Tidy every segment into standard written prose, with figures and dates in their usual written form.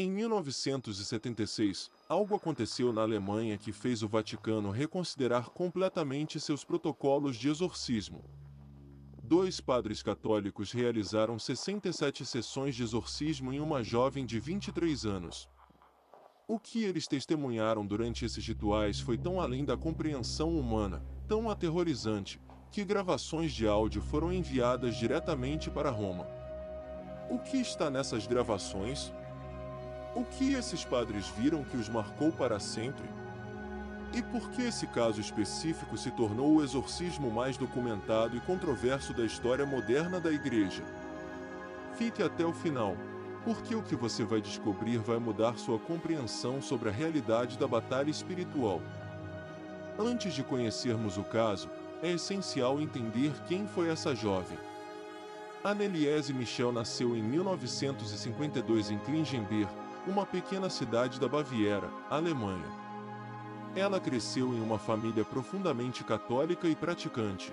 Em 1976, algo aconteceu na Alemanha que fez o Vaticano reconsiderar completamente seus protocolos de exorcismo. Dois padres católicos realizaram 67 sessões de exorcismo em uma jovem de 23 anos. O que eles testemunharam durante esses rituais foi tão além da compreensão humana, tão aterrorizante, que gravações de áudio foram enviadas diretamente para Roma. O que está nessas gravações? O que esses padres viram que os marcou para sempre? E por que esse caso específico se tornou o exorcismo mais documentado e controverso da história moderna da Igreja? Fique até o final, porque o que você vai descobrir vai mudar sua compreensão sobre a realidade da batalha espiritual. Antes de conhecermos o caso, é essencial entender quem foi essa jovem. Anneliese Michel nasceu em 1952 em Klingenberg, uma pequena cidade da Baviera, Alemanha. Ela cresceu em uma família profundamente católica e praticante.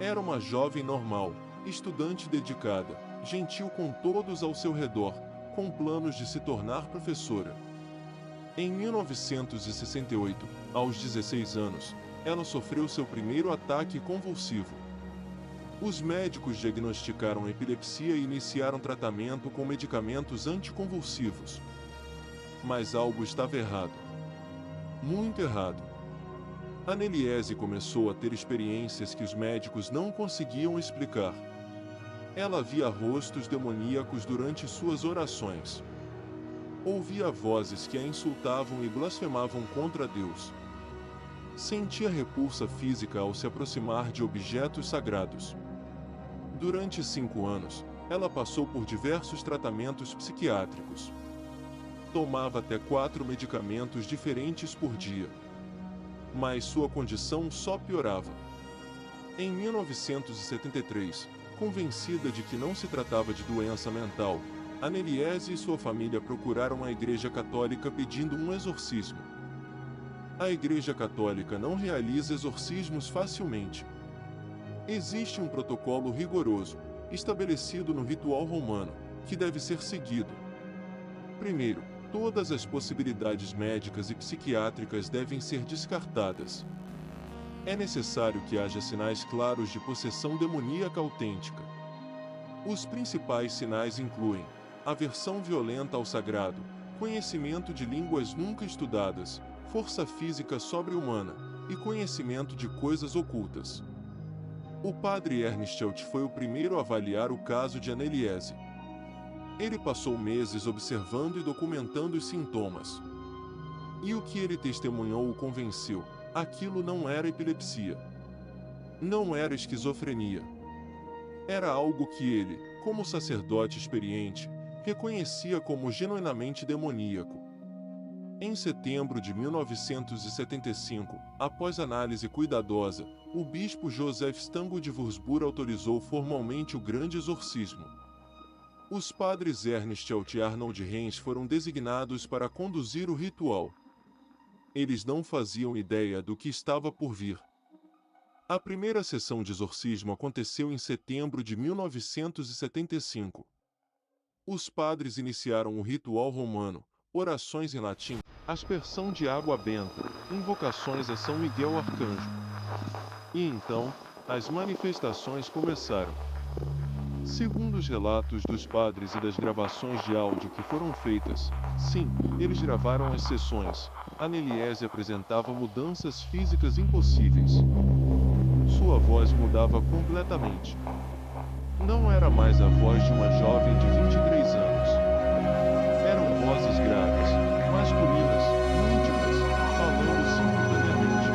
Era uma jovem normal, estudante dedicada, gentil com todos ao seu redor, com planos de se tornar professora. Em 1968, aos 16 anos, ela sofreu seu primeiro ataque convulsivo. Os médicos diagnosticaram epilepsia e iniciaram tratamento com medicamentos anticonvulsivos. Mas algo estava errado. Muito errado. Anneliese começou a ter experiências que os médicos não conseguiam explicar. Ela via rostos demoníacos durante suas orações. Ouvia vozes que a insultavam e blasfemavam contra Deus. Sentia repulsa física ao se aproximar de objetos sagrados. Durante 5 anos, ela passou por diversos tratamentos psiquiátricos. Tomava até 4 medicamentos diferentes por dia. Mas sua condição só piorava. Em 1973, convencida de que não se tratava de doença mental, Anneliese e sua família procuraram a Igreja Católica pedindo um exorcismo. A Igreja Católica não realiza exorcismos facilmente. Existe um protocolo rigoroso, estabelecido no ritual romano, que deve ser seguido. Primeiro, todas as possibilidades médicas e psiquiátricas devem ser descartadas. É necessário que haja sinais claros de possessão demoníaca autêntica. Os principais sinais incluem aversão violenta ao sagrado, conhecimento de línguas nunca estudadas, força física sobre-humana e conhecimento de coisas ocultas. O padre Ernstelt foi o primeiro a avaliar o caso de Anneliese. Ele passou meses observando e documentando os sintomas. E o que ele testemunhou o convenceu: aquilo não era epilepsia. Não era esquizofrenia. Era algo que ele, como sacerdote experiente, reconhecia como genuinamente demoníaco. Em setembro de 1975, após análise cuidadosa, o bispo Joseph Stango de Würzburg autorizou formalmente o grande exorcismo. Os padres Ernstelt e Arnold Reins foram designados para conduzir o ritual. Eles não faziam ideia do que estava por vir. A primeira sessão de exorcismo aconteceu em setembro de 1975. Os padres iniciaram o ritual romano, orações em latim, aspersão de água benta, invocações a São Miguel Arcanjo. E então, as manifestações começaram. Segundo os relatos dos padres e das gravações de áudio que foram feitas, sim, eles gravaram as sessões, Anneliese apresentava mudanças físicas impossíveis. Sua voz mudava completamente. Não era mais a voz de uma jovem de 23 anos. Eram vozes graves, masculinas, íntimas, falando simultaneamente.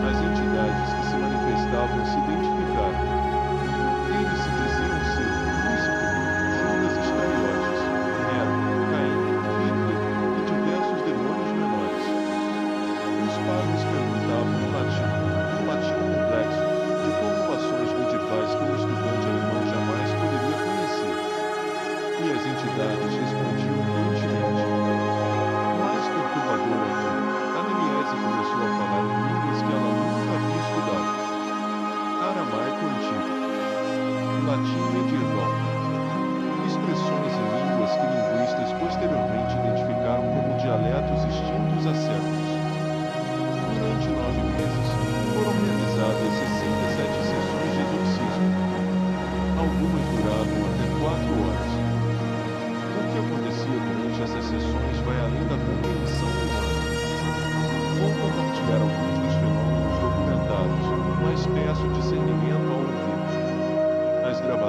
As entidades que se manifestavam se identificaram. Eles se diziam ser Lúcifer, Judas Iscariotes, Nero, Caim, Hitler e diversos demônios menores. Os padres perguntavam em latim complexo, de formulações medievais que um estudante alemão jamais poderia conhecer. E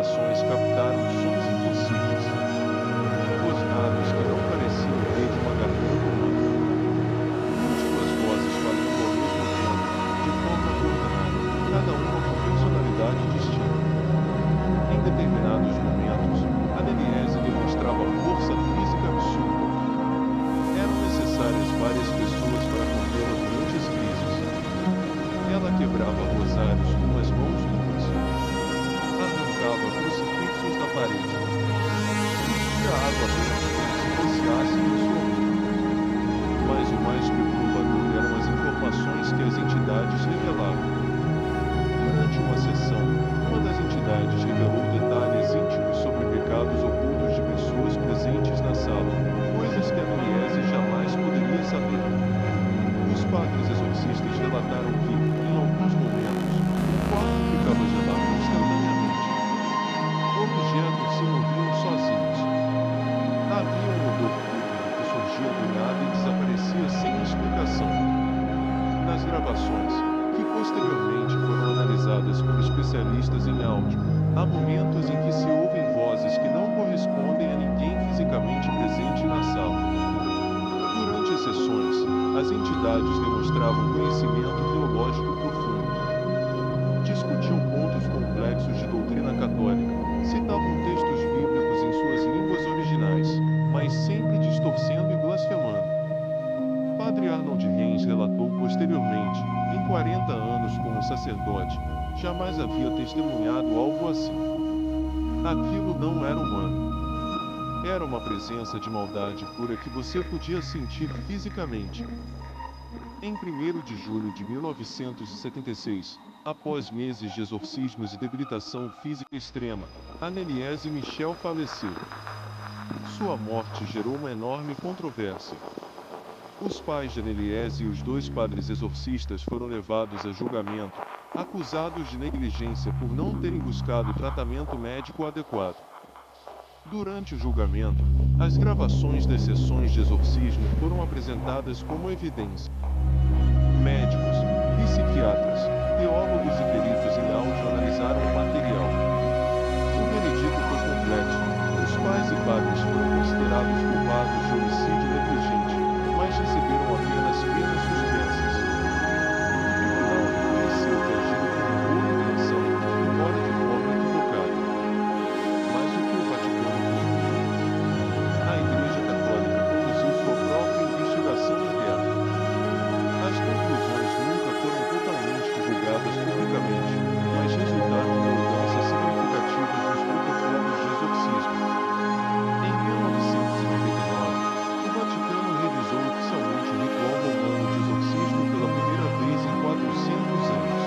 gravações captaram sons impossíveis. Rosnados que não pareciam ter de uma garganta humana. Múltiplas vozes falando ao mesmo tempo, de forma coordenada, cada uma com personalidade distinta. Em determinados momentos, Anneliese demonstrava força física absurda. Eram necessárias várias pessoas para contê-la durante as crises. Ela quebrava rosários com as mãos nuas. Arrancava crucifixos da parede. Cuspia água benta como se fosse ácido em sua boca. Mas o mais perturbador eram as informações que as entidades revelavam. Durante uma sessão, uma das entidades revelou detalhes íntimos sobre pecados ocultos de pessoas presentes na sala, coisas que Anneliese jamais poderia saber. Os padres exorcistas relataram que, em alguns momentos, o quarto ficava gelado instantaneamente. Objetos se moviam sozinhos. Havia um odor pútrido que surgia do nada e desaparecia sem explicação. Nas gravações, que posteriormente foram analisadas por especialistas em áudio, há momentos em que se ouvem vozes que não correspondem a ninguém fisicamente presente na sala. Durante as sessões, as entidades demonstravam conhecimento teológico profundo. Discutiam pontos complexos de doutrina católica, citavam textos bíblicos em suas línguas originais, mas sempre distorcendo e blasfemando. Padre Arnold Reis relatou posteriormente, em 40 anos como sacerdote, jamais havia testemunhado algo assim. Aquilo não era humano. Era uma presença de maldade pura que você podia sentir fisicamente. Em 1º de julho de 1976, após meses de exorcismos e debilitação física extrema, Anneliese Michel faleceu. Sua morte gerou uma enorme controvérsia. Os pais de Anneliese e os 2 padres exorcistas foram levados a julgamento, acusados de negligência por não terem buscado tratamento médico adequado. Durante o julgamento, as gravações das sessões de exorcismo foram apresentadas como evidência. Médicos, psiquiatras, teólogos e peritos em áudio analisaram o material. O veredito foi complexo. Os pais e padres foram considerados culpados de homicídio negligente, mas receberam apenas penas suspensas. O tribunal reconheceu que agiram com boa intenção, embora de forma equivocada. Mas o que o Vaticano concluiu? A Igreja Católica conduziu sua própria investigação interna. As conclusões nunca foram totalmente divulgadas publicamente, mas resultaram em mudanças significativas nos protocolos de exorcismo. Em 1999, o Vaticano revisou oficialmente o ritual romano de exorcismo pela primeira vez em 400 anos.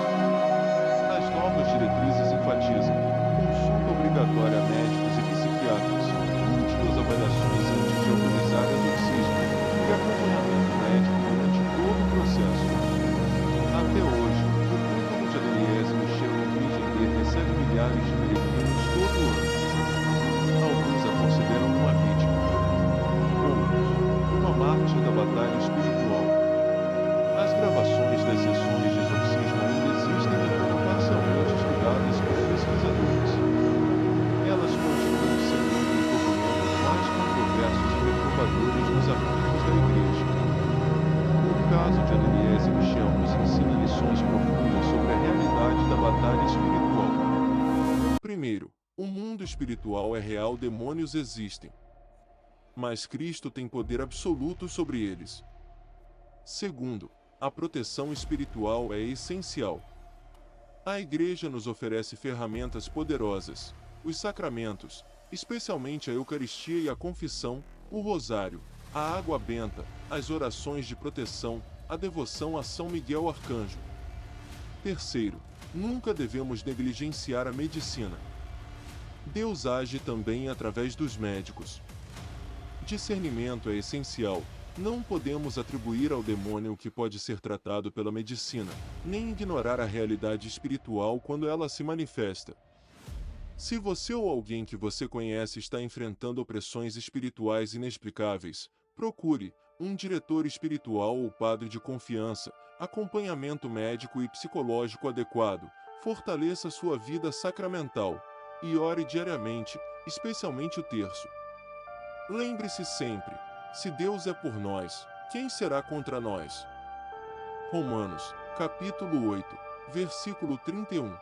As novas diretrizes enfatizam consulta obrigatória a médicos e psiquiatras, múltiplas avaliações antes de autorizar exorcismo, e acompanhamento médico durante todo o processo. Até hoje, o culto de Anneliese Michel no Virgem recebe milhares de peregrinos todo ano. Alguns a consideram uma vítima. Outros, uma mártir da batalha espiritual. As gravações das sessões de exorcismo ainda existem e foram parcialmente estudadas por pesquisadores. Elas continuam sendo um dos documentos mais controversos e perturbadores nos arquivos da Igreja. O caso de Anneliese Michel nos ensina lições profundas sobre a realidade da batalha espiritual. Primeiro, o mundo espiritual é real, demônios existem. Mas Cristo tem poder absoluto sobre eles. Segundo, a proteção espiritual é essencial. A Igreja nos oferece ferramentas poderosas, os sacramentos, especialmente a Eucaristia e a confissão, o rosário, a água benta, as orações de proteção, a devoção a São Miguel Arcanjo. Terceiro, nunca devemos negligenciar a medicina. Deus age também através dos médicos. Discernimento é essencial. Não podemos atribuir ao demônio o que pode ser tratado pela medicina, nem ignorar a realidade espiritual quando ela se manifesta. Se você ou alguém que você conhece está enfrentando opressões espirituais inexplicáveis, procure um diretor espiritual ou padre de confiança, acompanhamento médico e psicológico adequado, fortaleça sua vida sacramental. e ore diariamente, especialmente o terço. Lembre-se sempre: se Deus é por nós, quem será contra nós? Romanos, capítulo 8, versículo 31.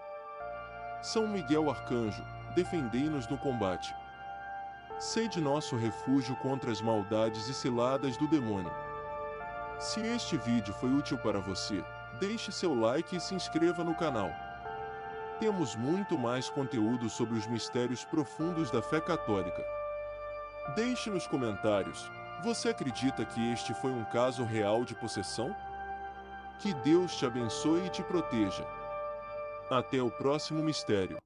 São Miguel Arcanjo, defendei-nos no combate. Sede nosso refúgio contra as maldades e ciladas do demônio. Se este vídeo foi útil para você, deixe seu like e se inscreva no canal. Temos muito mais conteúdo sobre os mistérios profundos da fé católica. Deixe nos comentários: você acredita que este foi um caso real de possessão? Que Deus te abençoe e te proteja. Até o próximo mistério.